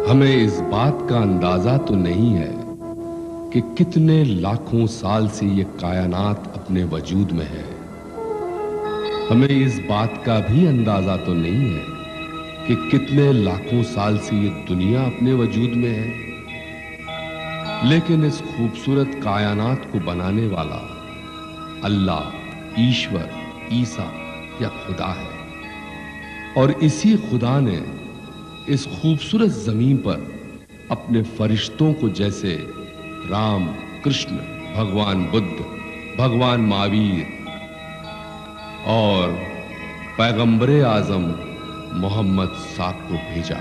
हमें इस बात का अंदाजा तो नहीं है कि कितने लाखों साल से ये कायनात अपने वजूद में है। हमें इस बात का भी अंदाजा तो नहीं है कि कितने लाखों साल से ये दुनिया अपने वजूद में है। लेकिन इस खूबसूरत कायनात को बनाने वाला अल्लाह, ईश्वर, ईसा या खुदा है। और इसी खुदा ने इस खूबसूरत जमीन पर अपने फरिश्तों को जैसे राम, कृष्ण, भगवान बुद्ध, भगवान महावीर और पैगंबरे आजम मोहम्मद साहब को भेजा।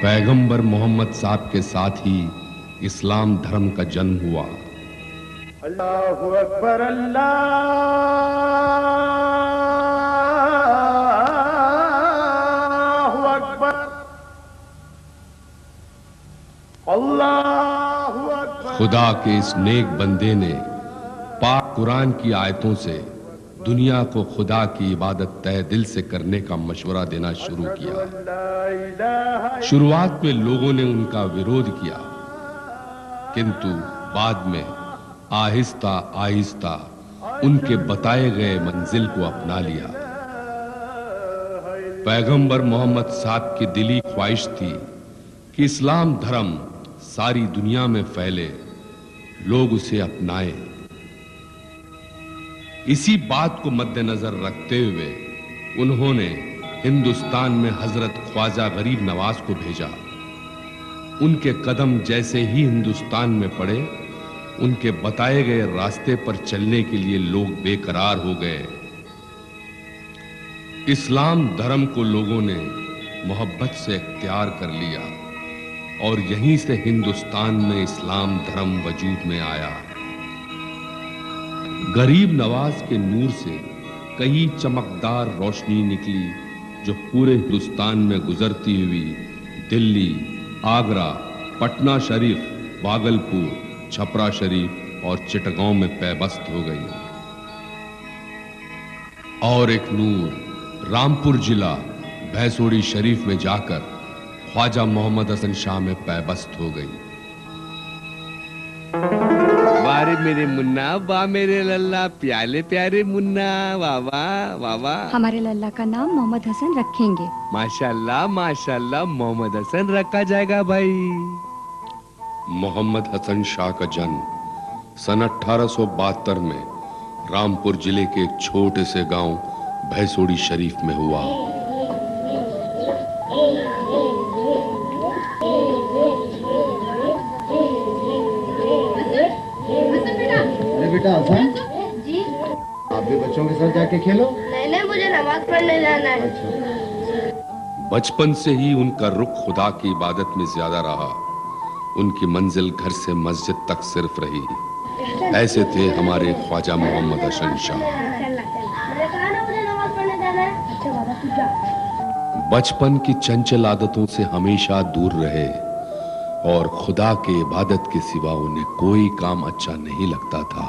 पैगंबर मोहम्मद साहब के साथ ही इस्लाम धर्म का जन्म हुआ। अल्लाहु अकबर, अल्लाहु अकबर, अल्लाहु अकबर। खुदा के इस नेक बंदे ने पाक कुरान की आयतों से दुनिया को खुदा की इबादत तहे दिल से करने का मशवरा देना शुरू किया। शुरुआत में लोगों ने उनका विरोध किया, किंतु बाद में आहिस्ता आहिस्ता उनके बताए गए मंजिल को अपना लिया। पैगंबर मोहम्मद साहब की दिली ख्वाहिश थी कि इस्लाम धर्म सारी दुनिया में फैले, लोग उसे अपनाएं। इसी बात को मद्देनजर रखते हुए उन्होंने हिंदुस्तान में हजरत ख्वाजा गरीब नवाज को भेजा। उनके कदम जैसे ही हिंदुस्तान में पड़े, उनके बताए गए रास्ते पर चलने के लिए लोग बेकरार हो गए। इस्लाम धर्म को लोगों ने मोहब्बत से इख्तियार कर लिया और यहीं से हिंदुस्तान में इस्लाम धर्म वजूद में आया। गरीब नवाज के नूर से कई चमकदार रोशनी निकली जो पूरे हिंदुस्तान में गुजरती हुई दिल्ली, आगरा, पटना शरीफ, भागलपुर, छपरा शरीफ और चिटगांव में पैबस्त हो गई। और एक नूर रामपुर जिला भैंसोड़ी शरीफ में जाकर ख्वाजा मोहम्मद हसन शाह में पैबस्त हो गई। वारे मेरे मुन्ना, वाह मेरे लल्ला, प्याले प्यारे मुन्ना, वाह वाह वाह वाह। हमारे लल्ला का नाम मोहम्मद हसन रखेंगे। माशाल्लाह माशाल्लाह, मोहम्मद हसन रखा जाएगा भाई। मोहम्मद हसन शाह का जन्म सन 1872 में रामपुर जिले के एक छोटे से गांव भैंसोड़ी शरीफ में हुआ। अरे बेटा हसन जी, आप भी बच्चों के साथ जाके खेलो। नहीं मुझे नमाज पढ़ने जाना है। अच्छा। बचपन से ही उनका रुख खुदा की इबादत में ज्यादा रहा। उनकी मंजिल घर से मस्जिद तक सिर्फ रही। ऐसे थे हमारे ख्वाजा मोहम्मद हसन शाह। मैंने कहा ना मुझे नमाज पढ़ने जाना है। अच्छा बाबा तू जा। बचपन की चंचल आदतों से हमेशा दूर रहे और खुदा के इबादत के सिवा उन्हें कोई काम अच्छा नहीं लगता था।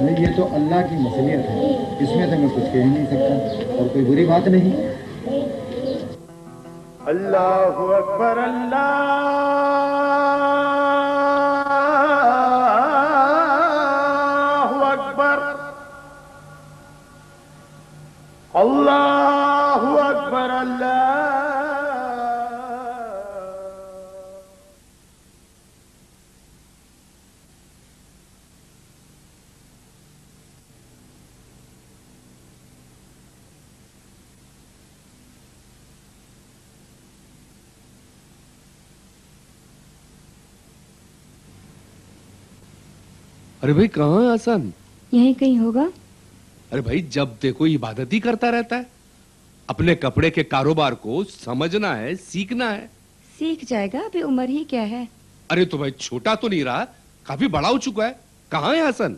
नहीं, ये तो अल्लाह की मसलियत है, इसमें तो मैं कुछ कह ही नहीं सकता और कोई बुरी बात नहीं। अल्लाहु अकबर, अल्लाहु अकबर, अल्लाहु अकबर, अल्लाह। अरे भाई कहाँ है हसन? यहीं कहीं होगा। अरे भाई जब देखो इबादत ही करता रहता है। अपने कपड़े के कारोबार को समझना है, सीखना है। सीख जाएगा, अभी उम्र ही क्या है। अरे तो भाई छोटा तो नहीं रहा, काफी बड़ा हो चुका है। कहाँ है हसन?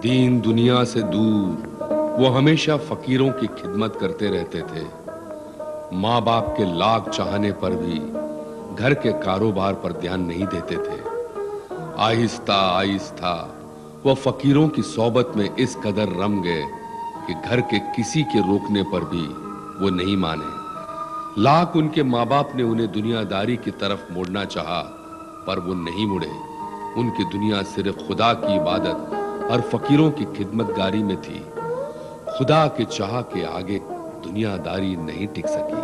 दीन दुनिया से दूर वो हमेशा फकीरों की खिदमत करते रहते थे। माँ बाप के लाख चाहने पर भी घर के कारोबार पर ध्यान नहीं देते थे। आहिस्ता आहिस्ता वह फकीरों की सोबत में इस कदर रम गए कि घर के किसी के रोकने पर भी वो नहीं माने। लाख उनके माँ बाप ने उन्हें दुनियादारी की तरफ मोड़ना चाहा, पर वो नहीं मुड़े। उनकी दुनिया सिर्फ खुदा की इबादत और फकीरों की खिदमतगारी में थी। खुदा के चाह के आगे दुनियादारी नहीं टिक सकी।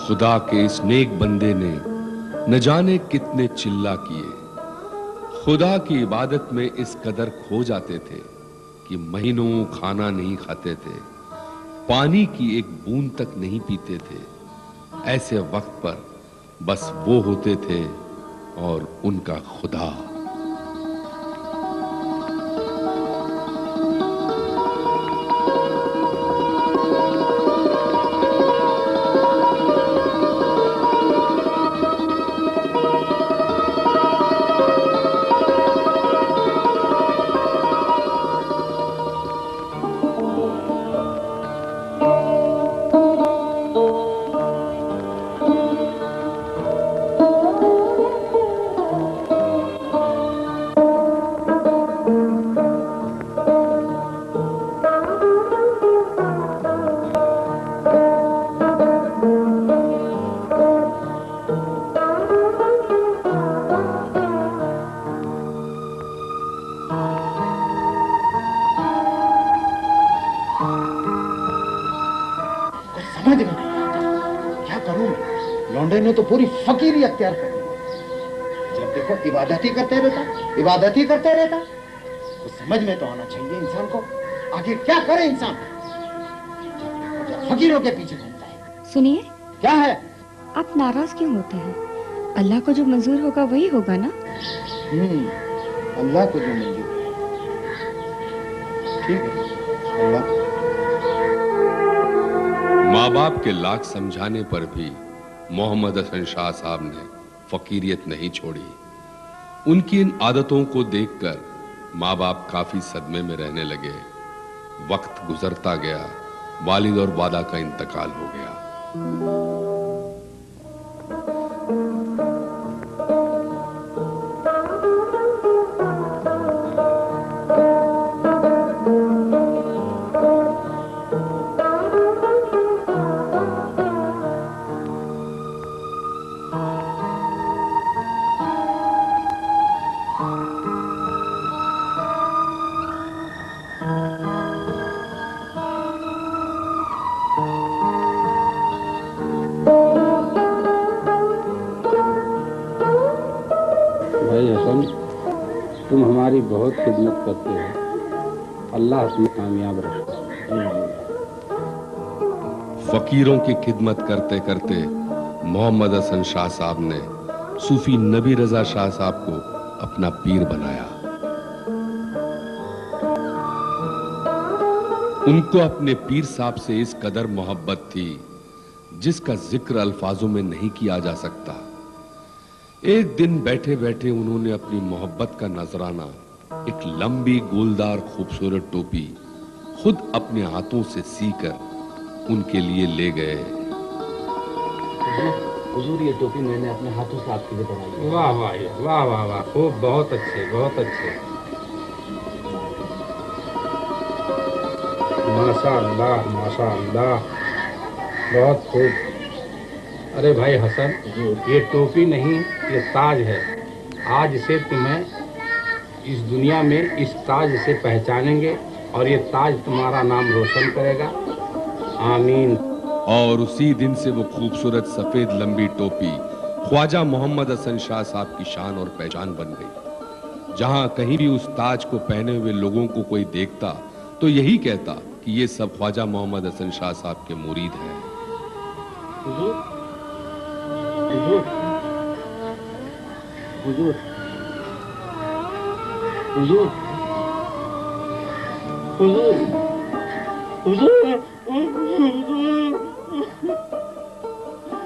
खुदा के इस नेक बंदे ने न जाने कितने चिल्ला किए। खुदा की इबादत में इस कदर खो जाते थे कि महीनों खाना नहीं खाते थे, पानी की एक बूंद तक नहीं पीते थे। ऐसे वक्त पर बस वो होते थे और उनका खुदा। समझ में नहीं आता, क्या करूं मैं? लौंडे ने तो पूरी फकीरी अख्तियार कर ली। जब देखो इबादत ही करते रहता, इबादत ही करते रहता। तो समझ में तो आना चाहिए इंसान को, आगे क्या करे इंसान। जब देखो फकीरों के पीछे घूमता है। सुनिए, क्या है? आप नाराज क्यों होते हैं? अल्लाह को जो मंजूर होगा वही होगा ना। अल्लाह को जो मंजूर है। ठीक है, अल्लाह। माँ बाप के लाख समझाने पर भी मोहम्मद हसन शाह साहब ने फकीरियत नहीं छोड़ी। उनकी इन आदतों को देखकर माँ बाप काफी सदमे में रहने लगे। वक्त गुजरता गया, वालिद और वादा का इंतकाल हो गया। भाई हसन, तुम हमारी बहुत खिदमत करते हो। अल्लाह तुम्हें कामयाब रखे। फकीरों की खिदमत करते करते मोहम्मद हसन शाह साहब ने सूफी नबी रजा शाह साहब को अपना पीर बनाया। उनको अपने पीर साहब से इस कदर मोहब्बत थी जिसका जिक्र अल्फाजों में नहीं किया जा सकता। एक दिन बैठे बैठे उन्होंने अपनी मोहब्बत का नजराना, एक लंबी गोलदार खूबसूरत टोपी, खुद अपने हाथों से सीकर उनके लिए ले गए। हुजूर, ये टोपी मैंने अपने हाथों से आपके लिए बनाई। वाह वाह वाह वाह वाह, खूब, बहुत अच्छे, बहुत अच्छे। माशाअल्लाह माशाअल्लाह, बहुत खूब। अरे भाई हसन, ये टोपी नहीं, ये ताज है। आज से तुम्हें इस दुनिया में इस ताज से पहचानेंगे और ये ताज तुम्हारा नाम रोशन करेगा। आमीन। और उसी दिन से वो खूबसूरत सफेद लंबी टोपी ख्वाजा मोहम्मद हसन शाह साहब की शान और पहचान बन गई। जहां कहीं भी उस ताज को पहने हुए लोगों को कोई देखता तो यही कहता कि ये सब ख्वाजा मोहम्मद हसन शाह साहब के मुरीद हैं। हुजूर, हुजूर, हुजूर, हुजूर, हुजूर, हुजूर।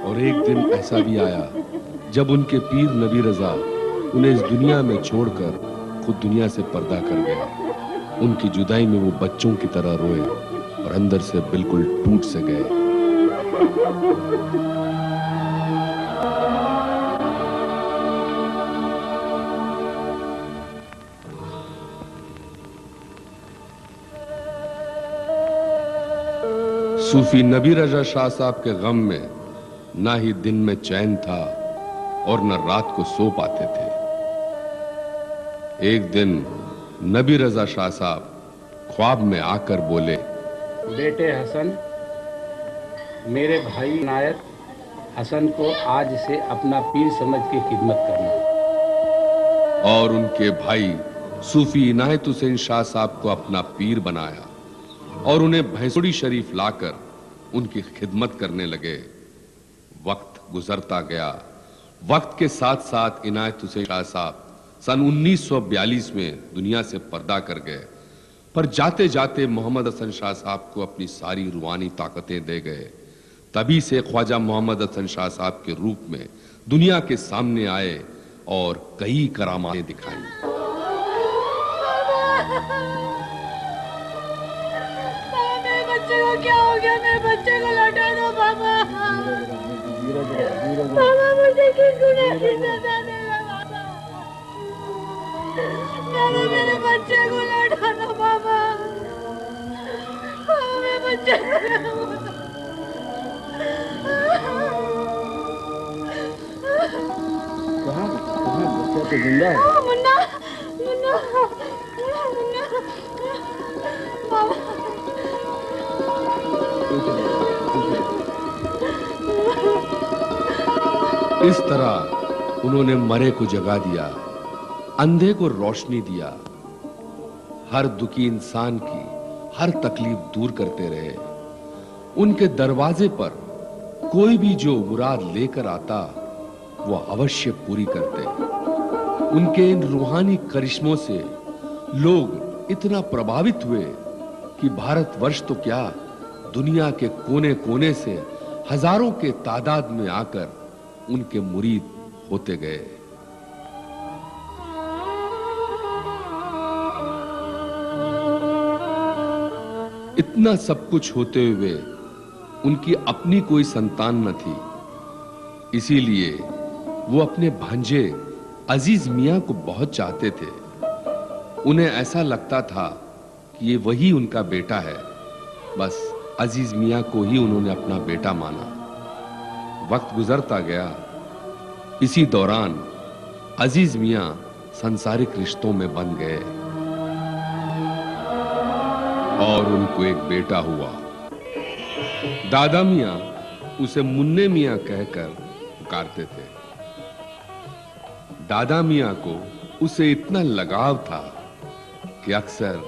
और एक दिन ऐसा भी आया जब उनके पीर नबी रजा उन्हें इस दुनिया में छोड़कर खुद दुनिया से पर्दा कर गया। उनकी जुदाई में वो बच्चों की तरह रोए। अंदर से बिल्कुल टूट से गए। सूफी नबी रजा शाह साहब के गम में ना ही दिन में चैन था और न रात को सो पाते थे। एक दिन नबी रजा शाह साहब ख्वाब में आकर बोले, बेटे हसन, मेरे भाई इनायत हसन को आज से अपना पीर समझ के खिदमत करना। और उनके भाई सूफी इनायत हुसैन शाह साहब को अपना पीर बनाया और उन्हें भैंसुड़ी शरीफ लाकर उनकी खिदमत करने लगे। वक्त गुजरता गया। वक्त के साथ साथ इनायत हुसैन शाह साहब सन 1942 में दुनिया से पर्दा कर गए, पर जाते जाते मोहम्मद हसन शाह साहब को अपनी सारी रूहानी ताकतें दे गए। तभी से ख्वाजा मोहम्मद हसन शाह साहब के रूप में दुनिया के सामने आए और कई करामातें दिखाई। मेरे बच्चे को क्या हो गया? मेरे बच्चे को लौटा दो पापा। पापा मुझे किस गुनाह की सजा देगा पापा? मेरे बच्चे को लौटा दो पापा। मेरे बच्चे कहाँ बच्चा तो जिंदा है? मुन्ना मुन्ना मुन्ना पापा। इस तरह उन्होंने मरे को जगा दिया, अंधे को रोशनी दिया, हर दुखी इंसान की हर तकलीफ दूर करते रहे। उनके दरवाजे पर कोई भी जो मुराद लेकर आता वो अवश्य पूरी करते। उनके इन रूहानी करिश्मों से लोग इतना प्रभावित हुए कि भारतवर्ष तो क्या, दुनिया के कोने कोने से हजारों के तादाद में आकर उनके मुरीद होते गए। इतना सब कुछ होते हुए उनकी अपनी कोई संतान न थी, इसीलिए वो अपने भांजे अजीज मियां को बहुत चाहते थे। उन्हें ऐसा लगता था कि ये वही उनका बेटा है। बस अजीज मियां को ही उन्होंने अपना बेटा माना। वक्त गुजरता गया। इसी दौरान अजीज मियां सांसारिक रिश्तों में बंध गए और उनको एक बेटा हुआ। दादा मियां उसे मुन्ने मियां कहकर पुकारते थे। दादा मियां को उसे इतना लगाव था कि अक्सर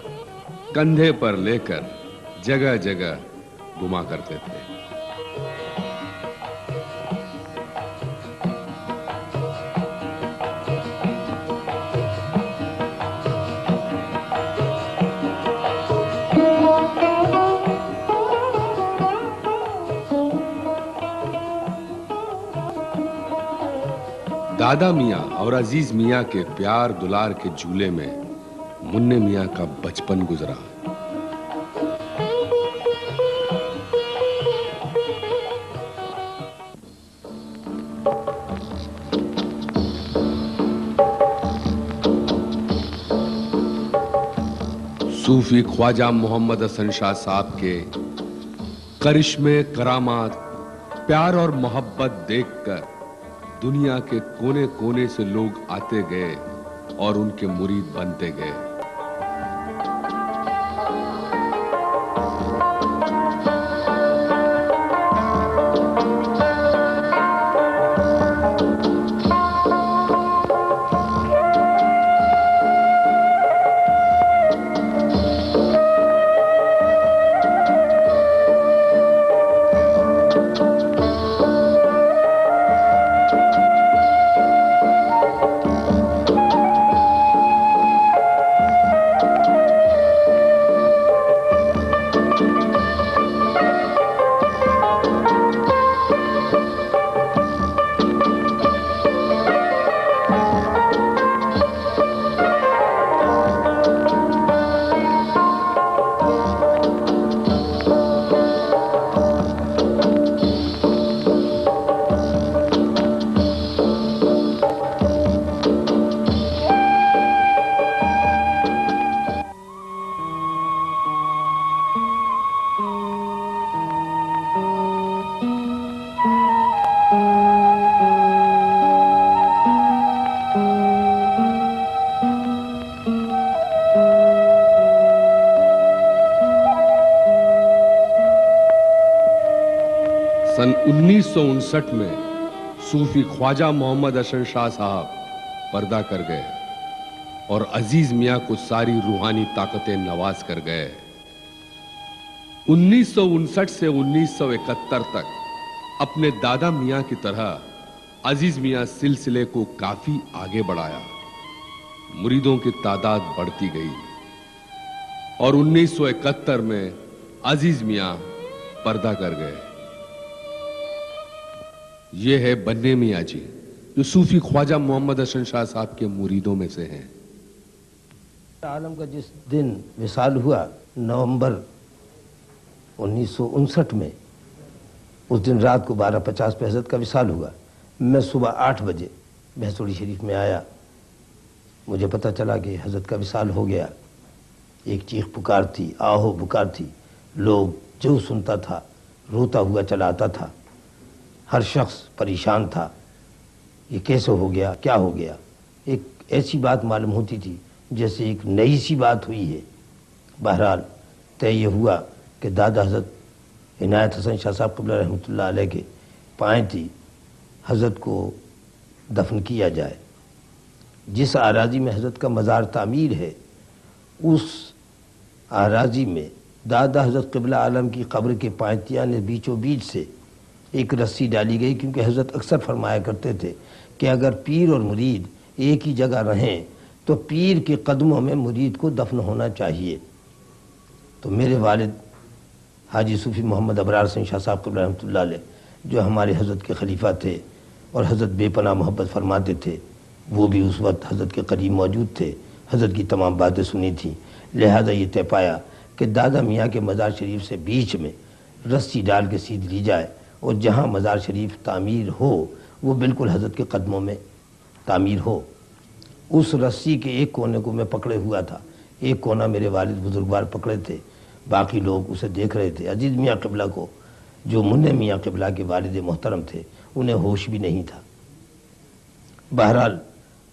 कंधे पर लेकर जगह जगह घुमा करते थे। दादा मियां और अजीज मियां के प्यार दुलार के झूले में मुन्ने मियां का बचपन गुजरा। सूफी ख्वाजा मोहम्मद हसन शाह साहब के करिश्मे, करामात, प्यार और मोहब्बत देखकर दुनिया के कोने कोने से लोग आते गए और उनके मुरीद बनते गए। सन 1959 में सूफी ख्वाजा मोहम्मद हसन शाह साहब पर्दा कर गए और अजीज मियां को सारी रूहानी ताकतें नवाज कर गए। 1959 से 1971 तक अपने दादा मियां की तरह अजीज मियां सिलसिले को काफी आगे बढ़ाया। मुरीदों की तादाद बढ़ती गई और 1971 में अजीज मियां पर्दा कर गए। ये है बन्ने मियां जी, जो सूफी ख्वाजा मोहम्मद हसन शाह साहब के मुरीदों में से हैं। आलम का जिस दिन विसाल हुआ नवंबर 1959 में, उस दिन रात को 12:50 पे हजरत का विसाल हुआ। मैं सुबह 8 बजे भैंसोड़ी शरीफ में आया। मुझे पता चला कि हजरत का विसाल हो गया। एक चीख पुकार थी, आहो पुकार थी। लोग जो सुनता था रोता हुआ चला आता था। हर शख्स परेशान था, ये कैसे हो गया, क्या हो गया। एक ऐसी बात मालूम होती थी जैसे एक नई सी बात हुई है। बहरहाल तय ये हुआ कि दादा हजरत इनायत हसन शाह साहब क़िबला रहमतुल्लाह अलैह के पाएँ थी, हजरत को दफन किया जाए। जिस आराजी में हजरत का मज़ार तामीर है, उस आराजी में दादा हजरत क़िबला आलम की कब्र के पायतियाँ ने बीचों बीच से एक रस्सी डाली गई, क्योंकि हजरत अक्सर फरमाया करते थे कि अगर पीर और मुरीद एक ही जगह रहें तो पीर के कदमों में मुरीद को दफन होना चाहिए। तो मेरे वालिद हाजी सूफी मोहम्मद अबरार सिंह शाह साहब क़िबला रहमतुल्लाह अलैह, जो हमारे हजरत के खलीफा थे और हजरत बेपनाह मोहब्बत फरमाते थे, वो भी उस वक्त हजरत के करीब मौजूद थे। हजरत की तमाम बातें सुनी थी। लिहाजा ये तय पाया कि दादा मियाँ के मज़ार शरीफ से बीच में रस्सी डाल के सीध ली जाए और जहाँ मज़ार शरीफ तामीर हो वो बिल्कुल हजरत के कदमों में तामीर हो। उस रस्सी के एक कोने को मैं पकड़े हुआ था, एक कोना मेरे वालिद बुजुर्गवार पकड़े थे, बाकी लोग उसे देख रहे थे। अजीज मियाँ क़िबला को, जो मुन्ने मियाँ क़िबला के वालिद मोहतरम थे, उन्हें होश भी नहीं था। बहरहाल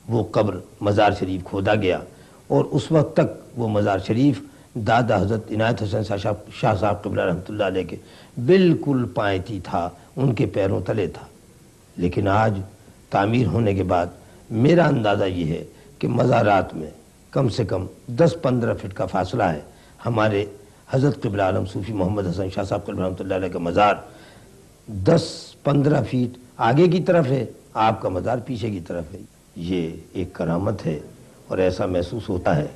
वो कब्र मज़ार शरीफ खोदा गया और उस वक्त तक वो मज़ार शरीफ दादा हजरत इनायत हसन शाह साहब क़िबला रहमतुल्लाह अलैह के बिल्कुल पायती था, उनके पैरों तले था। लेकिन आज तामीर होने के बाद मेरा अंदाज़ा ये है कि मज़ारात में कम से कम 10-15 फीट का फासला है। हमारे हजरत क़िबला आलम सूफी मोहम्मद हसन शाह साहब क़िबला रहमतुल्लाह अलैह का मज़ार 10-15 फीट आगे की तरफ है, आपका मज़ार पीछे की तरफ है। ये एक करामत है और ऐसा महसूस होता है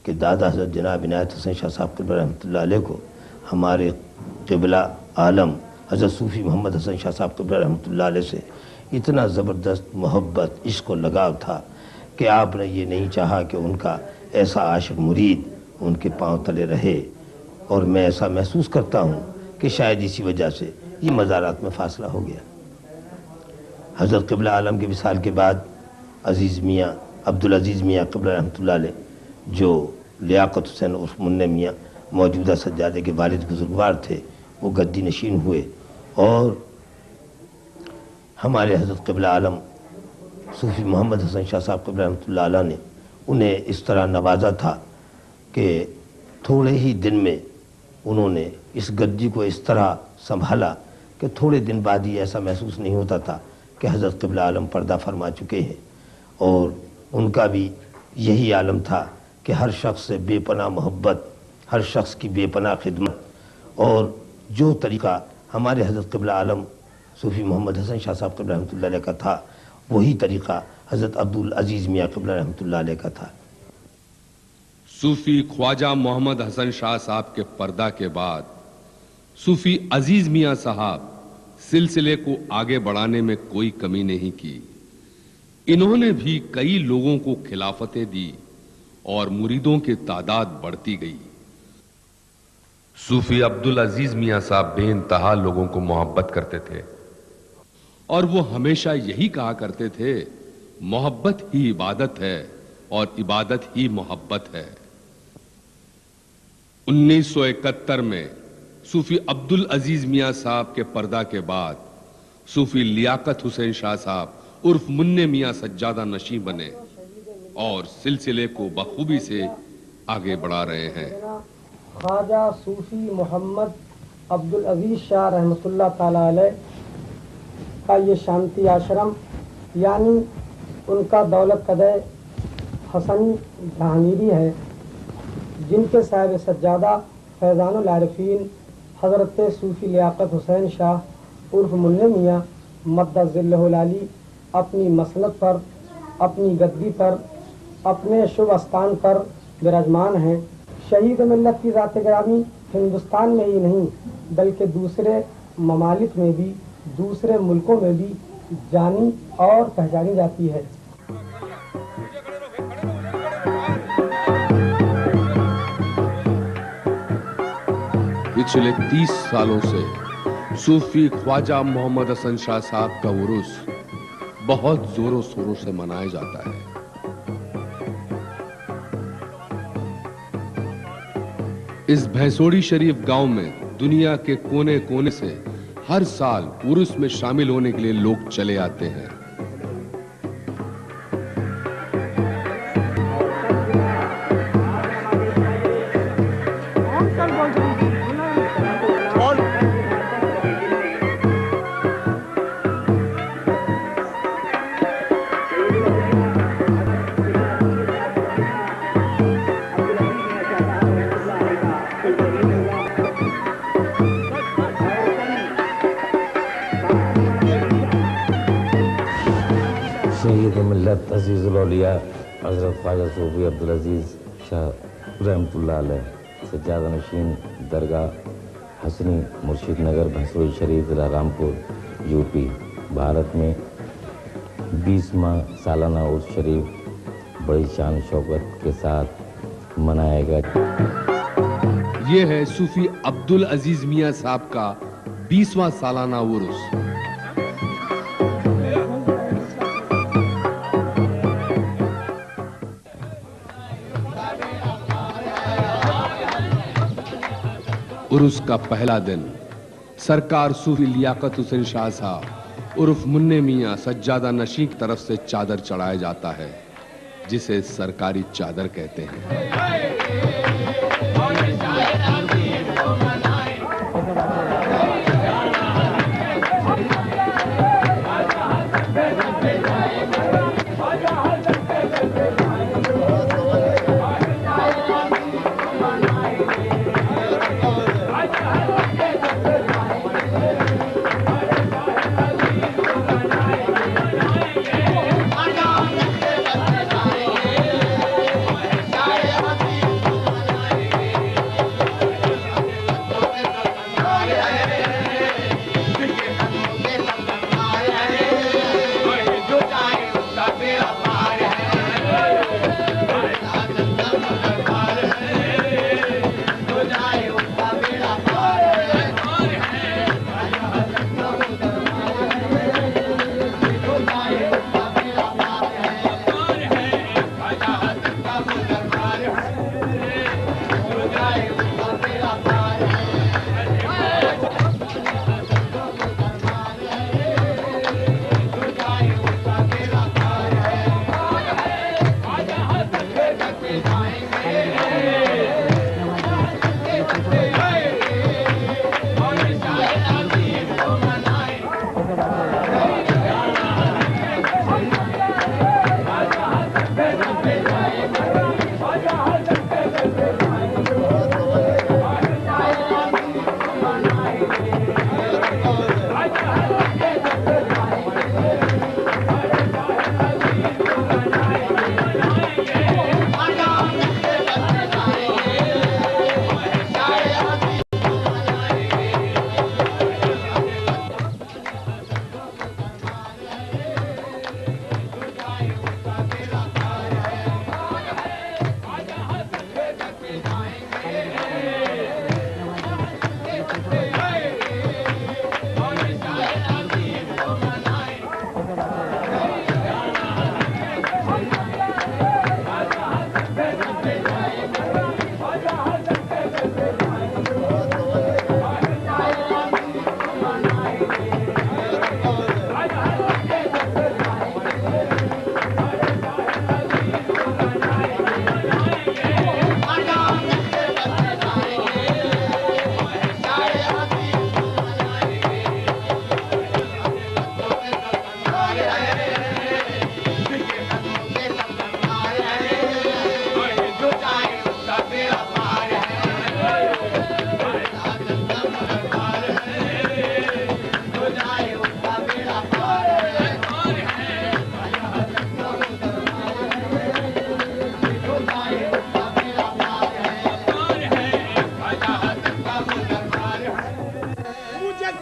कि दादा हजरत जनाब इनायत हसन शाह साहब क़िबला रहमतुल्लाह अलैह को हमारे क़िबला आलम हजरत सूफी मोहम्मद हसन शाह साहब क़िबला रहमतुल्लाह अलैह से इतना ज़बरदस्त मोहब्बत, इश्क और लगाव था कि आपने ये नहीं चाहा कि उनका ऐसा आशिक मुरीद उनके पांव तले रहे। और मैं ऐसा महसूस करता हूँ कि शायद इसी वजह से ये मज़ारात में फ़ासला हो गया। हज़रत क़िबला आलम के विसाल के बाद अज़ीज़ मियाँ अब्दुल अज़ीज़ मियाँ क़िबला रहमतुल्लाह अलैह, जो लियाक़त हुसैन उर्फ मुन्ने मियाँ मौजूदा सज्जादे के वालिद बुजुर्गवार थे, वो गद्दी नशीन हुए और हमारे हज़रत क़िबला आलम सूफी मोहम्मद हसन शाह साहब क़िबला रहमतुल्लाह अलैह ने उन्हें इस तरह नवाजा था कि थोड़े ही दिन में उन्होंने इस गद्दी को इस तरह संभाला कि थोड़े दिन बाद ही ऐसा महसूस नहीं होता था कि हज़रत क़िबला आलम पर्दा फरमा चुके हैं। और उनका भी यही आलम था कि हर शख्स से बेपनाह मोहब्बत, हर शख्स की बेपनाह खिदमत, और जो तरीक़ा हमारे हज़रत क़िबला आलम सूफी मोहम्मद हसन शाह साहब क़िबला रहमतुल्लाह अलैह का था, वही तरीक़ा हज़रत अब्दुल अज़ीज़ मियाँ क़िबला रहमतुल्लाह अलैह का था। सूफी ख्वाजा मोहम्मद हसन शाह साहब के पर्दा के बाद सूफी अजीज मियां साहब सिलसिले को आगे बढ़ाने में कोई कमी नहीं की। इन्होंने भी कई लोगों को खिलाफतें दी और मुरीदों की तादाद बढ़ती गई। सूफी अब्दुल अजीज मियां साहब बेइंतहा लोगों को मोहब्बत करते थे और वो हमेशा यही कहा करते थे, मोहब्बत ही इबादत है और इबादत ही मोहब्बत है। 1971 में सूफी अब्दुल अजीज मियां साहब के पर्दा के बाद सूफी लियाकत हुसैन शाह साहब उर्फ मुन्ने मियां सज्जादा नशी बने और सिलसिले को बखूबी से आगे बढ़ा रहे हैं। ख्वाजा सूफी मोहम्मद अब्दुल अजीज शाह रहमतुल्लाह ताला अलैह का ये शांति आश्रम यानी उनका दौलत कदे हसनी जहांगीरी है, जिनके साहिब सज्जादा फैज़ानुल आरिफीन हज़रत सूफ़ी लियाकत हुसैन शाह उर्फ मुन्ने मियाँ मद्दज़िल्लहुल आली अपनी मसनद पर, अपनी गद्दी पर, अपने शुभ स्थान पर विराजमान हैं। शहीद मिल्लत की ज़ात ग्रामी हिंदुस्तान में ही नहीं बल्कि दूसरे ममालिक में भी, दूसरे मुल्कों में भी जानी और पहचानी जाती है। पिछले 30 सालों से सूफी ख्वाजा मोहम्मद हसन शाह साहब का उर्स बहुत जोरों शोरों से मनाया जाता है। इस भैंसोड़ी शरीफ गांव में दुनिया के कोने कोने से हर साल उर्स में शामिल होने के लिए लोग चले आते हैं। शहीद मिल्लत अजीज़ुल औलिया हज़रत ख्वाजा सूफी अब्दुल अजीज़ शाह रहमतुल्लाह अलैह सज्जादा नशीन दरगाह हसनी मुर्शिद नगर भैंसोड़ी शरीफ ज़िला रामपुर यूपी भारत में 20वां सालाना उर्स शरीफ बड़ी शान शौकत के साथ मनाएगा। ये है सूफी अब्दुल अजीज मियाँ साहब का 20वां सालाना उर्स। उर्स का पहला दिन सरकार सूफी लियाकत हुसैन शाह साहब उर्फ मुन्ने मियाँ सज्जादा नशी की तरफ से चादर चढ़ाया जाता है, जिसे सरकारी चादर कहते हैं।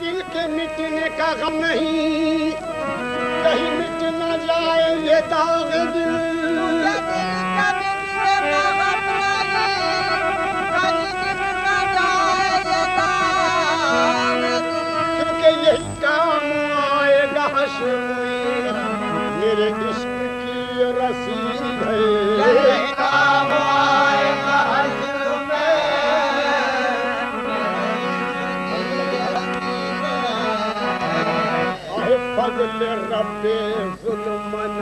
दिल के मिटने का गम नहीं, कहीं मिट न जाए ये दाग दिल। क्योंकि यही काम आएगा हश्र में, मेरे इश्क की रसीद है। यही काम आएगा हश्र में, फज़ल रब्बे ज़ुल्मन,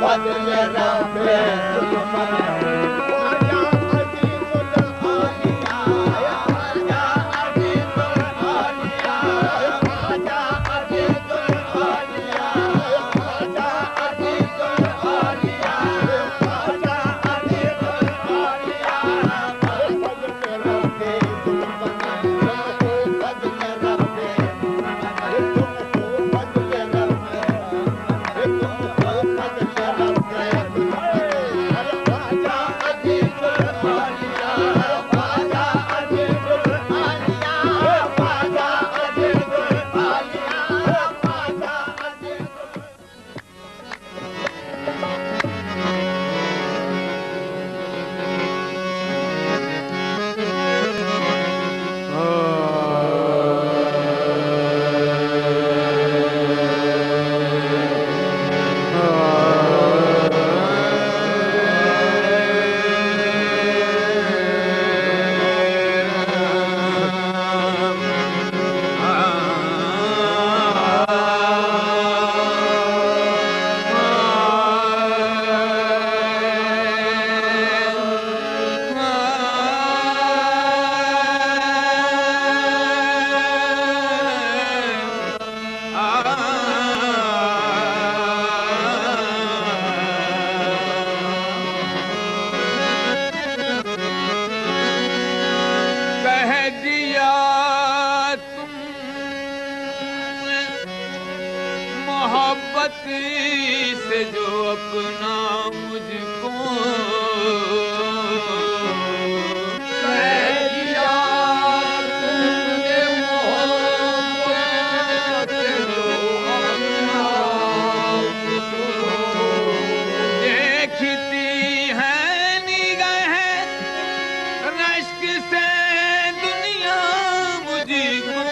फज़ल रब्बे ज़ुल्मन। से जो अपना मुझको कह दिया, तुमने मोहब्बत से जो अपना मुझको देखती है निगाहें रश्क से दुनिया मुझको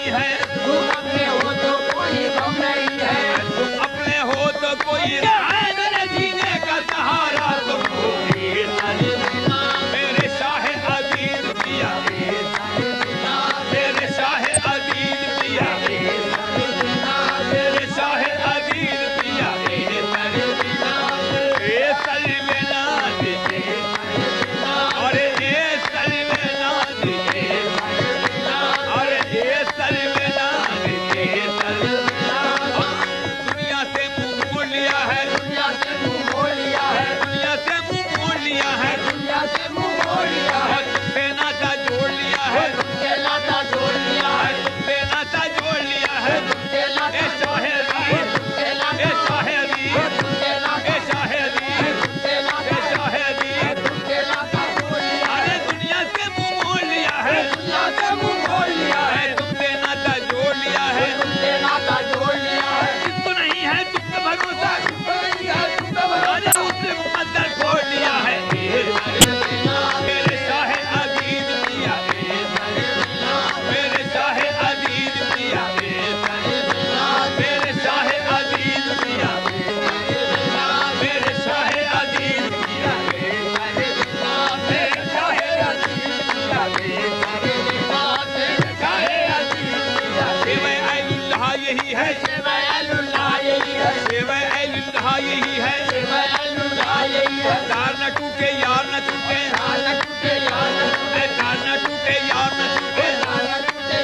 नहीं है, तुम अपने हो तो कोई गम नहीं है, तुम अपने हो तो कोई मेरे जीने का सहारा तुम हो। मेरे शाह अजीज पिया, मेरे शाह अजीज पिया, मेरे शाह अजीज पिया, ए सलवेना दे, अरे ए सलवेना दे, अरे ए सलवेना दे, दुनिया से मुंह मोड़ लिया है, दुनिया से मुंह मोड़ लिया है, दुनिया से मुंह मोड़ लिया है, दुनिया से मुंह मोड़ लिया है, तुमसे नाता जोड़ लिया है, तुमसे नाता जोड़ लिया है, तुमसे नाता जोड़ लिया है, तुमसे नाता शाहिदी, तुमसे नाता शाहिदी, तुमसे नाता शाहिदी, तुमसे नाता शाहिदी, तुमसे नाता जोड़ लिया है, दुनिया से मुंह मोड़ लिया है, दुनिया से मुंह मोड़ लिया है, तुमसे नाता जोड़ लिया है, तुमसे नाता जोड़ लिया है, जिसको नहीं है तुम पे भरोसा, जिसको नहीं है तुम पे भरोसा, उसने मुकद्दर छोड़ लिया है। मेरे शाह अजीज पिया, मेरे शाह अजीज पिया, मेरे शाह अजीज पिया, मेरे शाह अजीज पिया, मेरे शाह अजीज पिया, शेवे अल्लाह यही है, शेवे अल्लाह यही है, शेवे अल्लाह यही है, शेवे अल्लाह यही है, तार न टूटे यार न टूटे, तार न टूटे यार न टूटे, तार न टूटे यार न टूटे, तार न टूटे यार न टूटे,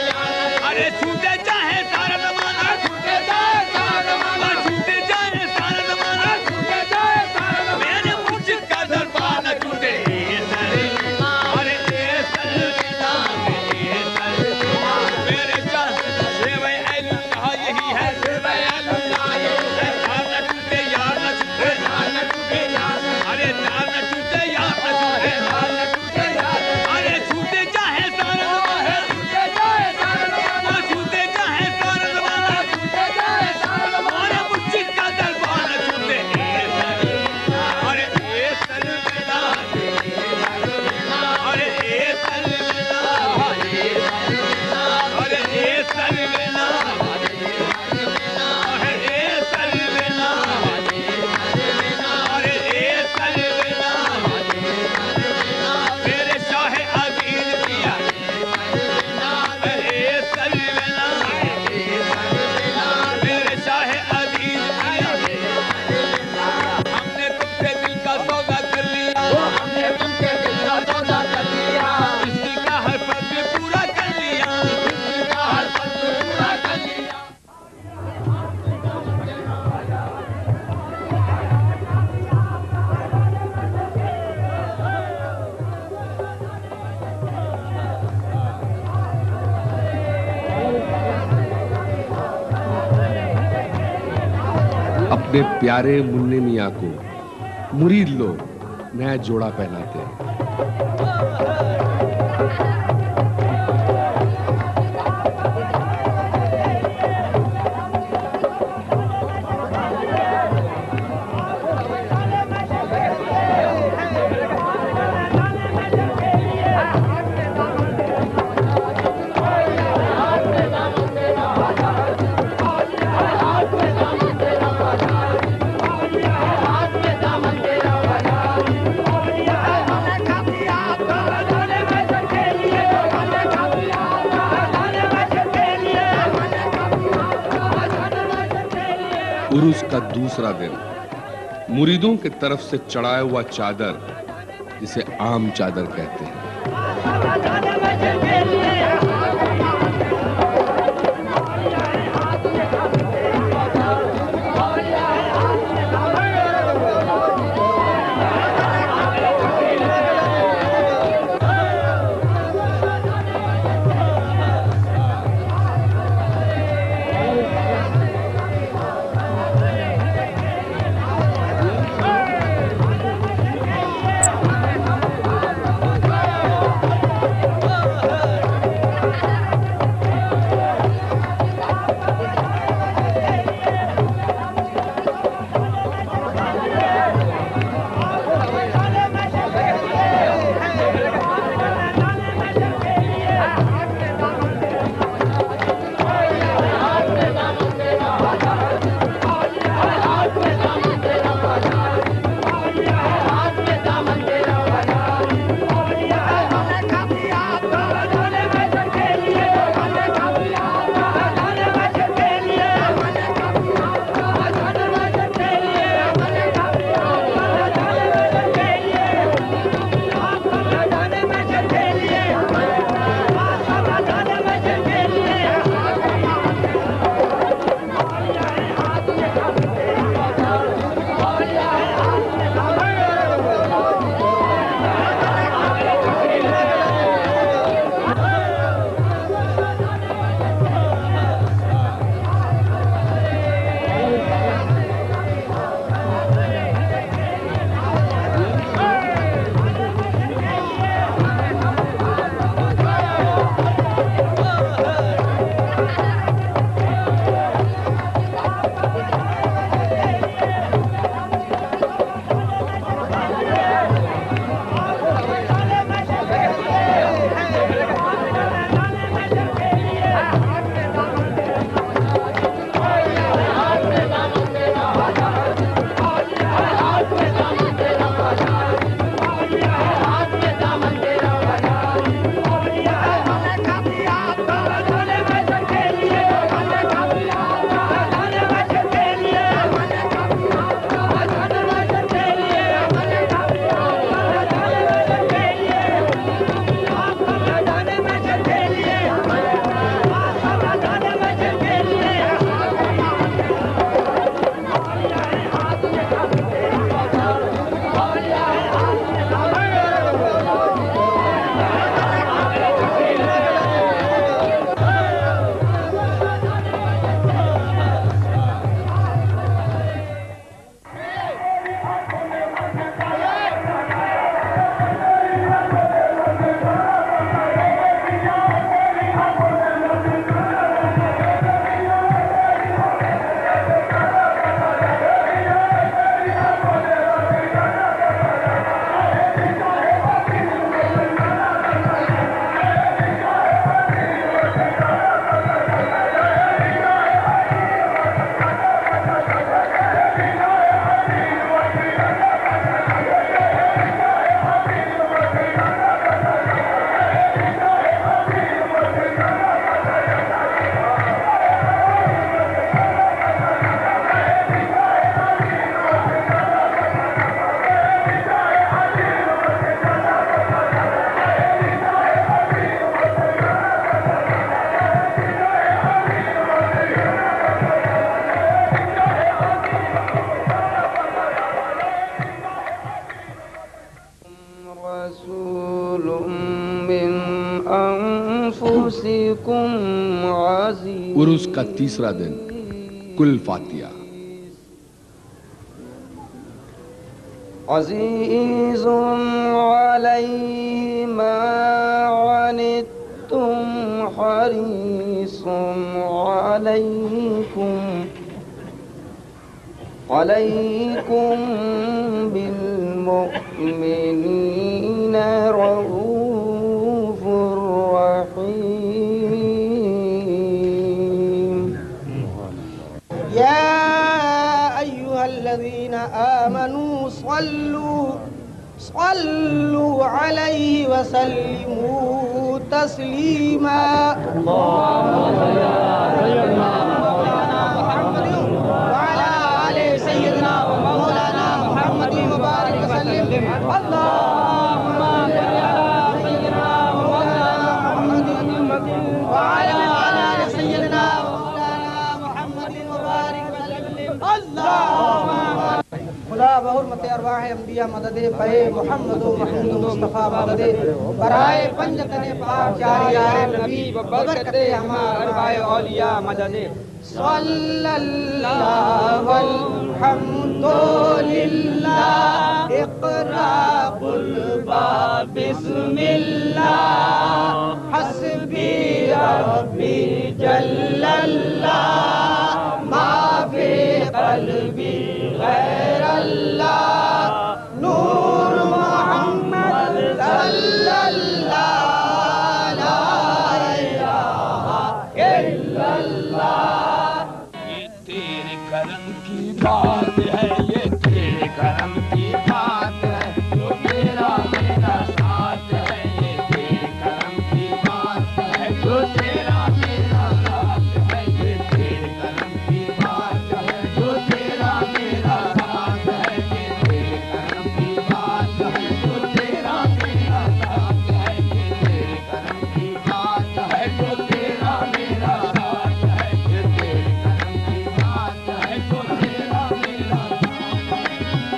अरे छूटे चाहे सारा जमाना, छूटे चाहे सारा जमाना, छूटे चाहे सारा जमाना, छूटे चाहे सारा जमाना, मेरे मुर्शिद का दरबार न टूटे, अरे ए सलवेना मेरे शाह, शेवे अल्लाह यही है, शेवे अल्लाह यही है, तार न टूटे यार न टूटे, तार न टूटे यार, अरे तार न टूटे यार न टूटे, तार न टूटे यार, अरे छूटे चाहे सारा जमाना, छूटे चाहे सारा जमाना, छूटे चाहे सारा जमाना, छूटे चाहे सारा जमाना, अरे मुर्शिद का दरबार न छूटे, अरे ए सलवेना, अरे ए सलवेना, अरे ए सलवेना, अरे ए सलवेना, अरे ए सलवेना, मेरे शाह अजीज पिया, अरे ए सलवेना, मेरे शाह अजीज पिया, हमने तुमसे दिल का सौदा कर लिया, हमने तुमसे दिल का सौदा कर लिया, इश्क का हर फर्ज पूरा कर लिया, इश्क का हर फर्ज पूरा कर लिया। अपने प्यारे मुन्ने मियाँ को मुरीद लोग नया जोड़ा पहनाते हैं। उर्स का दूसरा दिन मुरीदों की तरफ से चढ़ाया हुआ चादर, जिसे आम चादर कहते हैं। उरुस का तीसरा दिन, कुल फातिया। अज़ीज़ुन अलैहि मा अनित्तुम हरीसुन अलैकुम बिल मुमिनीना रऊफुर रहीम। या अय्युहल्लज़ीना आमनू सल्लु अलैहि वसल्लिमू तस्लीमा। खुदा बहुरमत अरवाह अंबिया मदद बहे मोहम्मद महमूद मुस्तफा मदद बराए पंजतने पाक यार नबी बबरकत हमा अरवाह औलिया मदद सल्लल्लाहु अलहम्दुलिल्लाह इक़रा कुल बाब बिस्मिल्लाह हस्बी रब्बी जल्लल्लाह मा फी क़ल्बी गैर अल्लाह नूर मोहम्मद सल्लल्लाहु ला इलाहा इल्लल्लाह। ये तेरे करम की बात है, ये तेरे करम की बात है, जो तेरा मेरा साथ है। ये तेरे करम की बात है, जो तेरा मेरा साथ है। ये तेरे करम की बात है, जो तेरा मेरा साथ है। ये तेरे करम की बात है, जो तेरा मेरा साथ है। ये तेरे करम की बात है, जो तेरा मेरा साथ है। ये तेरे करम की बात है, जो तेरा मेरा साथ है।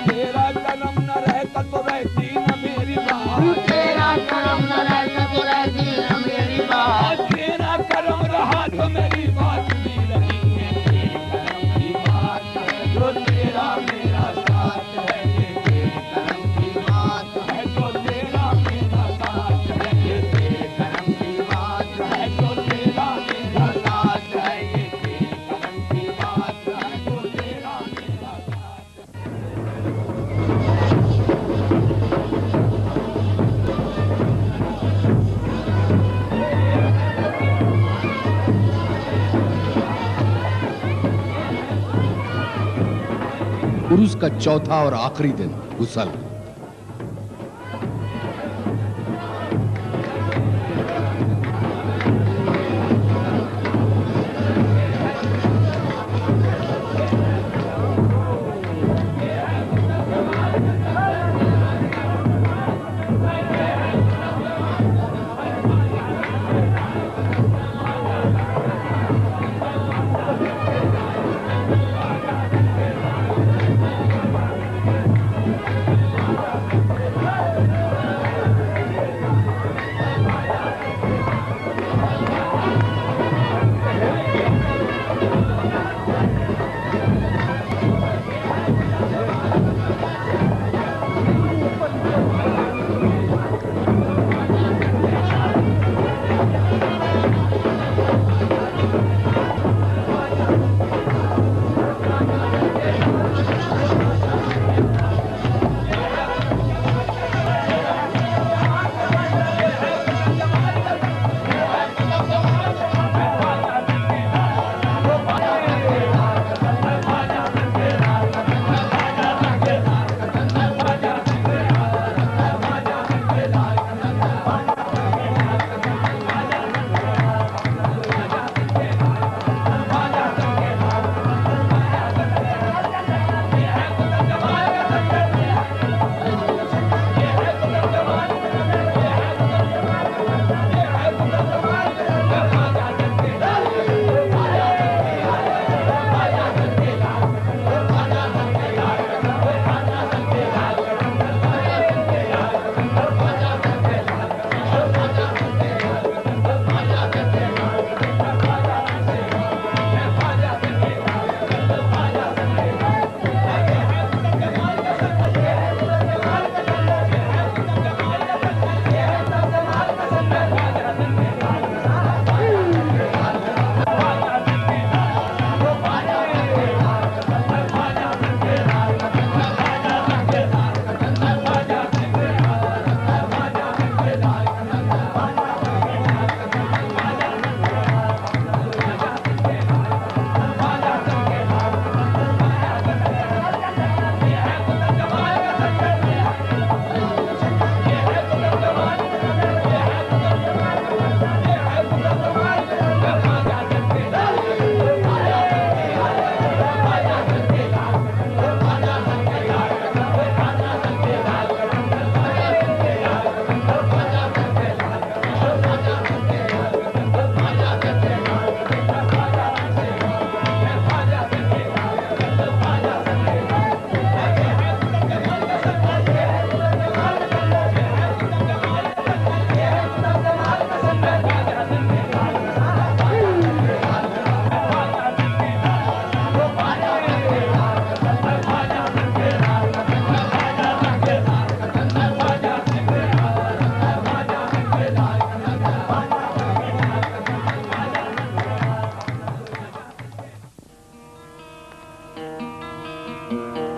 तेरा करम न रहता तो रहती न मेरी बात। तेरा करम न रहता तो रहती न मेरी बात। तेरा करम रहा तो मेरी बात भी रही है। तेरे करम की बात है, जो तेरा मेरा साथ है। ये तेरे करम की बात है, जो तेरा मेरा साथ है। ये तेरे करम की बात है, जो तेरा मेरा साथ है। ये तेरे करम की बात है, जो तेरा मेरा साथ है। उरुस का चौथा और आखिरी दिन, गुसल।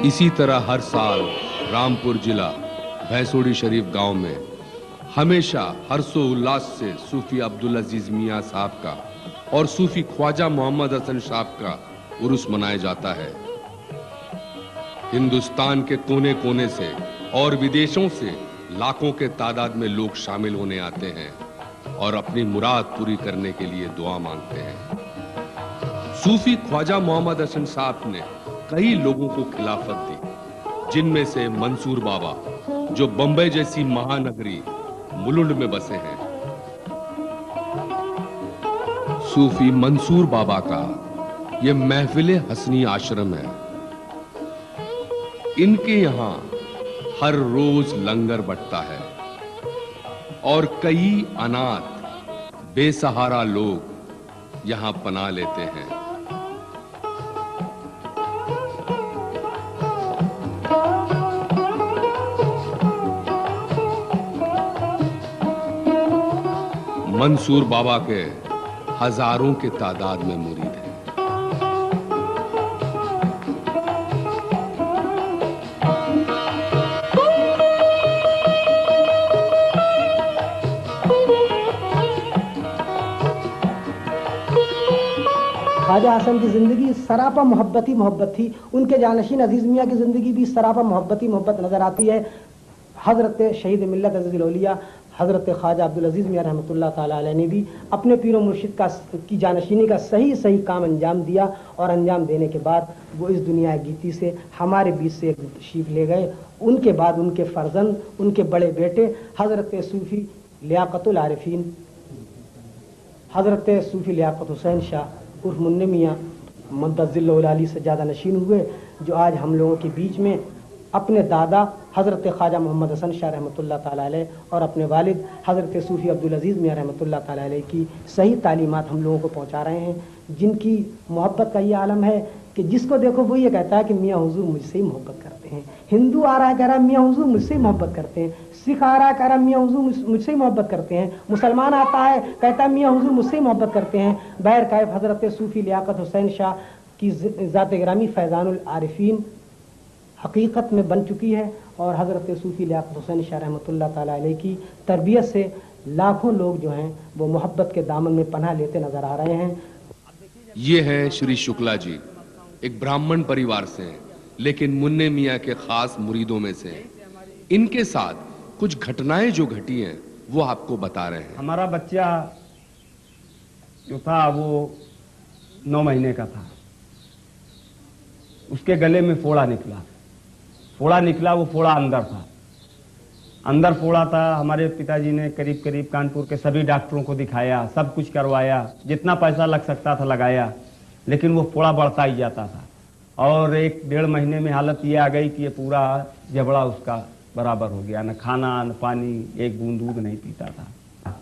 इसी तरह हर साल रामपुर जिला भैंसोड़ी शरीफ गांव में हमेशा हर्षोल्लास से सूफी अब्दुल अजीज मियां साहब का और सूफी ख्वाजा मोहम्मद हसन साहब का उर्स मनाया जाता है। हिंदुस्तान के कोने कोने से और विदेशों से लाखों के तादाद में लोग शामिल होने आते हैं और अपनी मुराद पूरी करने के लिए दुआ मांगते हैं। सूफी ख्वाजा मोहम्मद हसन साहब ने कई लोगों को खिलाफत दी, जिनमें से मंसूर बाबा जो बंबई जैसी महानगरी मुलुंड में बसे हैं। सूफी मंसूर बाबा का यह महफिले हसनी आश्रम है। इनके यहां हर रोज लंगर बंटता है और कई अनाथ बेसहारा लोग यहां पनाह लेते हैं। मंसूर बाबा के हजारों के तादाद में मुरीद हैं। ख्वाजा हसन की ज़िंदगी सरापा मोहब्बत ही मोहब्बत थी। उनके जानशीन अजीज़ मियाँ की ज़िंदगी भी सरापा मोहब्बत ही मोहब्बत नज़र आती है। हज़रत शहीद मिल्लत अज़ीज़ुल औलिया हज़रत ख्वाजा अब्दुल अजीज़ मियाँ रहमतुल्लाह ताला अलैह ने भी अपने पीर मुर्शिद की जानशीनी का सही काम अंजाम दिया और अंजाम देने के बाद वो इस दुनिया गीती से हमारे बीच से एक तशरीफ ले गए। उनके बाद उनके फर्जंद, उनके बड़े बेटे हज़रत सूफ़ी लियाक़तुल आरिफ़ीन हज़रत सूफ़ी लियाक़त हुसैन शाह उर्फ मुन्ने मियाँ मद्दज़िल्लहुल आली से ज़्यादा नशीन हुए, जो आज हम लोगों के बीच में अपने दादा हज़रत ख्वाजा मोहम्मद हसन शाह रहमतुल्लाह ताला अलैह और अपने वालिद हज़रत सूफ़ी अब्दुल अजीज़ मियाँ रहमतुल्लाह ताला अलैह की सही तालीमात हम लोगों को पहुँचा रहे हैं, जिनकी मोहब्बत का ये आलम है कि जिसको देखो वो ये कहता है कि मियाँ हुज़ूर मुझसे ही मोहब्बत करते हैं। हिंदू आ रहा है कह रहा है मियाँ हुज़ूर मुझसे ही मोहब्बत करते हैं, सिख आ रहा है कह रहा है मियाँ हुज़ूर मुझसे ही मोहब्बत करते हैं, मुसलमान आता है कहता है मियाँ हुज़ूर मुझसे ही मोहब्बत करते हैं। बहर कैफ हज़रत सूफ़ी लियाक़त हुसैन शाह की ज़ात गिरामी फैज़ानुल आरिफ़ीन हकीकत में बन चुकी है और हज़रत सूफ़ी लियाक़त हुसैन शाह रहमतुल्लाह ताला अलैह की तरबियत से लाखों लोग जो हैं वो मोहब्बत के दामन में पनाह लेते नज़र आ रहे हैं। ये है श्री शुक्ला जी, एक ब्राह्मण परिवार से हैं, लेकिन मुन्ने मियाँ के खास मुरीदों में से। इनके साथ कुछ घटनाएं जो घटी हैं वो आपको बता रहे हैं। हमारा बच्चा जो था वो 9 महीने का था। उसके गले में फोड़ा निकला, वो फोड़ा अंदर था। अंदर फोड़ा था। हमारे पिताजी ने करीब करीब कानपुर के सभी डॉक्टरों को दिखाया, सब कुछ करवाया, जितना पैसा लग सकता था लगाया, लेकिन वो फोड़ा बढ़ता ही जाता था। और 1-1.5 महीने में हालत ये आ गई कि ये पूरा जबड़ा उसका बराबर हो गया, न खाना न पानी, एक बूंद दूध नहीं पीता था।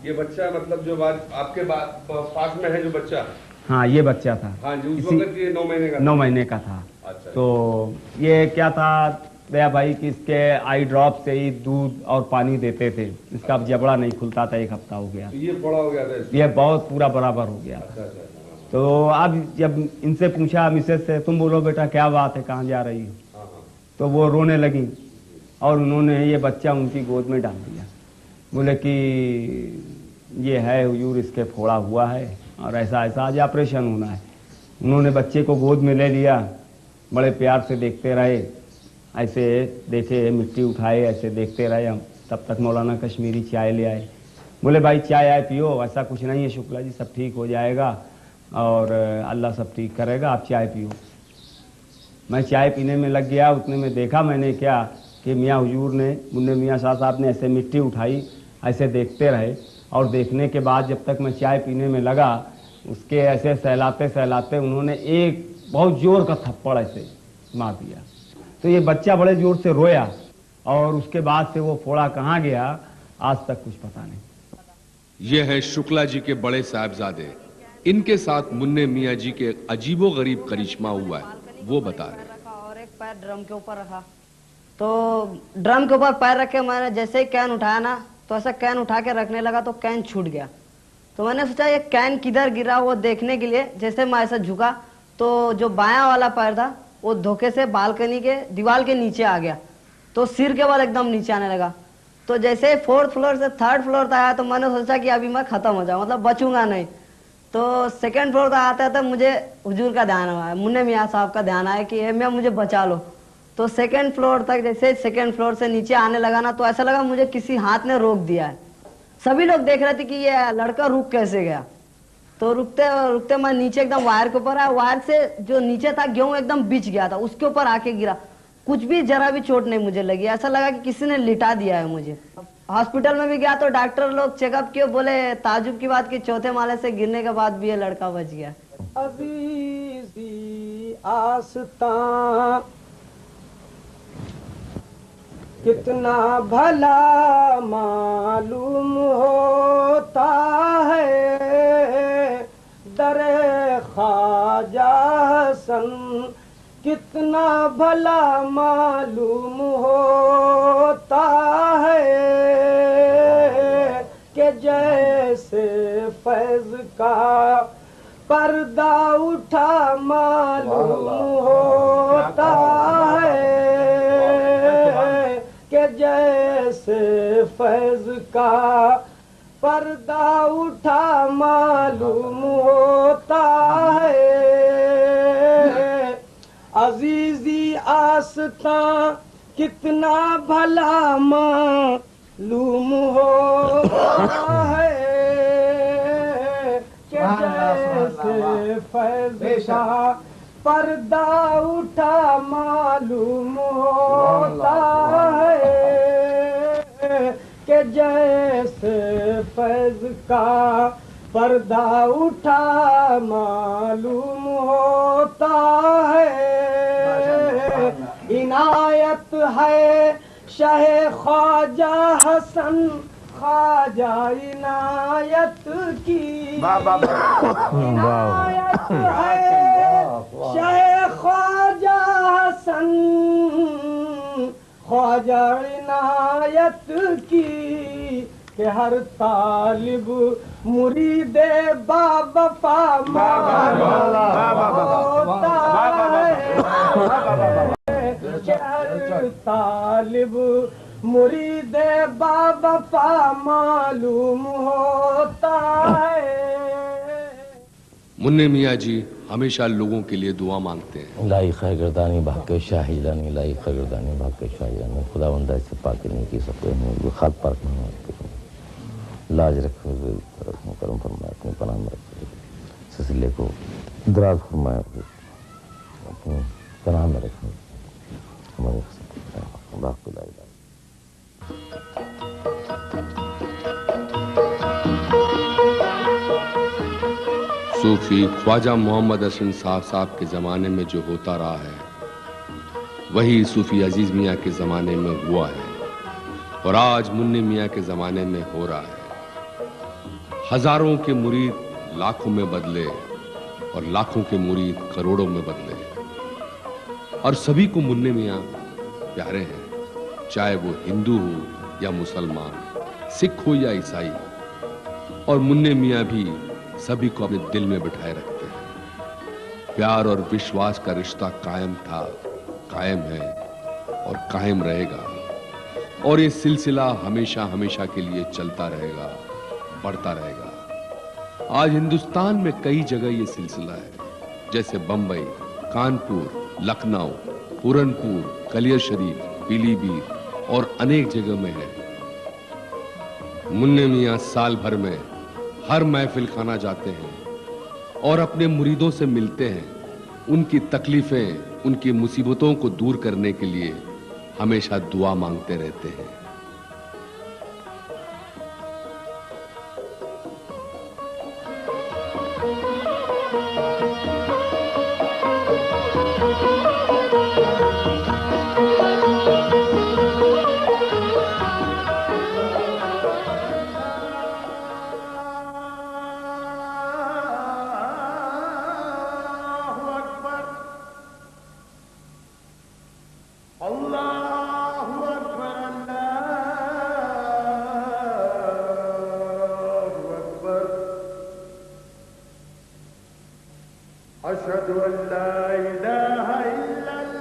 ये बच्चा मतलब जो आपके पास में है जो बच्चा? हाँ, ये बच्चा था। हाँ जी, उस वक्त ये 9 महीने का? 9 महीने का था। अच्छा। तो ये क्या था दया भाई कि इसके आई ड्रॉप से ही दूध और पानी देते थे, इसका जबड़ा नहीं खुलता था। 1 हफ्ता हो गया, तो ये बड़ा हो गया था, ये बहुत पूरा बराबर हो गया। अच्छा। तो अब जब इनसे पूछा मिसेज से, तुम बोलो बेटा क्या बात है, कहाँ जा रही हो, तो वो रोने लगी और उन्होंने ये बच्चा उनकी गोद में डाल दिया। बोले कि ये है हुजूर, इसके फोड़ा हुआ है और ऐसा ऐसा आज ऑपरेशन होना है। उन्होंने बच्चे को गोद में ले लिया, बड़े प्यार से देखते रहे, ऐसे देखे, मिट्टी उठाए, ऐसे देखते रहे हम। तब तक मौलाना कश्मीरी चाय ले आए। बोले भाई चाय आए पियो, ऐसा कुछ नहीं है शुक्ला जी, सब ठीक हो जाएगा और अल्लाह सब ठीक करेगा, आप चाय पियो। मैं चाय पीने में लग गया। उतने में देखा मैंने क्या कि मियाँ हुजूर ने, मुन्ने मियाँ शाह साहब ने ऐसे मिट्टी उठाई, ऐसे देखते रहे और देखने के बाद जब तक मैं चाय पीने में लगा, उसके ऐसे सहलाते सहलाते उन्होंने एक बहुत जोर का थप्पड़ ऐसे मार दिया। तो ये बच्चा बड़े जोर से रोया और उसके बाद से वो फोड़ा कहाँ गया आज तक कुछ पता नहीं। ये है शुक्ला जी के बड़े साहबजादे। इनके साथ मुन्ने मियाँ जी के अजीबो गरीब करिश्मा हुआ है, वो बता रहे। और एक पैर ड्रम के ऊपर रखा, तो ड्रम के ऊपर पैर रखे मैंने जैसे ही कैन उठाया ना, तो ऐसा कैन उठा के रखने लगा तो कैन छूट गया। तो मैंने सोचा ये कैन किधर गिरा वो देखने के लिए जैसे मैं ऐसा झुका, तो जो बायां वाला पैर था वो धोखे से बालकनी के दीवार के नीचे आ गया, तो सिर के बल एकदम नीचे आने लगा। तो जैसे 4th फ्लोर से 3rd फ्लोर तक आया तो मैंने सोचा कि अभी मैं खत्म हो जाऊँ, मतलब बचूंगा नहीं। तो 2nd फ्लोर तक आते आते मुझे हुजूर का ध्यान आया, मुन्ने मियाँ साहब का ध्यान आया कि ए मियाँ मुझे बचा लो। तो 2nd फ्लोर तक जैसे 2nd फ्लोर से नीचे आने लगा ना, तो ऐसा लगा मुझे किसी हाथ ने रोक दिया है। सभी लोग देख रहे थे कि ये लड़का रुक कैसे गया। तो रुकते रुकते मैं नीचे एकदम वायर के ऊपर आया, वायर से जो नीचे था गेहूं एकदम बिछ गया था, उसके ऊपर आके गिरा। कुछ भी जरा भी चोट नहीं मुझे लगी, ऐसा लगा कि किसी ने लिटा दिया है मुझे। हॉस्पिटल में भी गया तो डॉक्टर लोग चेकअप किए, बोले ताजुब की बात कि 4थे माले से गिरने के बाद भी ये लड़का बच गया। अजीज़ी आस्तां कितना भला मालूम होता है, दरे ख्वाजा हसन कितना भला मालूम होता है, कि जैसे फैज का पर्दा उठा मालूम होता है, कि जैसे फैज का पर्दा उठा मालूम होता है। अजीजी आस्तां कितना भला मालूम होता है, कि जैसे फैज का पर्दा उठा मालूम होता है, कि जैसे फैज का पर्दा उठा मालूम होता है। इनायत है शाह ख्वाजा हसन, ख्वाजा इनायत की इनायत है शाह ख्वाजा हसन, ख्वाजा इनायत की, कि हर तालिब मुरीदे बाबा होता है, कि हर तालिब मुरीदे बाबा मालूम होता है। मुन्ने मियाँ जी हमेशा लोगों के लिए दुआ मांगते हैं। लाई खैरदानी भाग शाहिदानी, लाई खैरदानी भाग शाहिदानी, खुदा बंदा इससे पाके नहीं की सकते हैं, खाद पाक नहीं होते, लाज रखो, करम फरमाए, अपनी पनाह में रखे, सिलसिले को दराज फरमाए, अपनी पनाह में रखें, हमारे बाप को लाई। सूफी ख्वाजा मोहम्मद हसन साहब के ज़माने में जो होता रहा है वही सूफी अजीज मियाँ के ज़माने में हुआ है, और आज मुन्ने मियाँ के ज़माने में हो रहा है। हजारों के मुरीद लाखों में बदले और लाखों के मुरीद करोड़ों में बदले, और सभी को मुन्ने मियाँ प्यारे हैं, चाहे वो हिंदू हो या मुसलमान, सिख हो या ईसाई। और मुन्ने मियाँ भी सभी को अपने दिल में बिठाए रखते हैं। प्यार और विश्वास का रिश्ता कायम था, कायम है और कायम रहेगा, और ये सिलसिला हमेशा हमेशा के लिए चलता रहेगा, बढ़ता रहेगा। आज हिंदुस्तान में कई जगह ये सिलसिला है, जैसे बंबई, कानपुर, लखनऊ, पूरनपुर, कलियर शरीफ, पीलीभीत और अनेक जगह में है। मुन्ने मियाँ साल भर में हर महफिल खाना जाते हैं और अपने मुरीदों से मिलते हैं, उनकी तकलीफें, उनकी मुसीबतों को दूर करने के लिए हमेशा दुआ मांगते रहते हैं। अशहदु अल्ला इलाहा इल्लल्लाह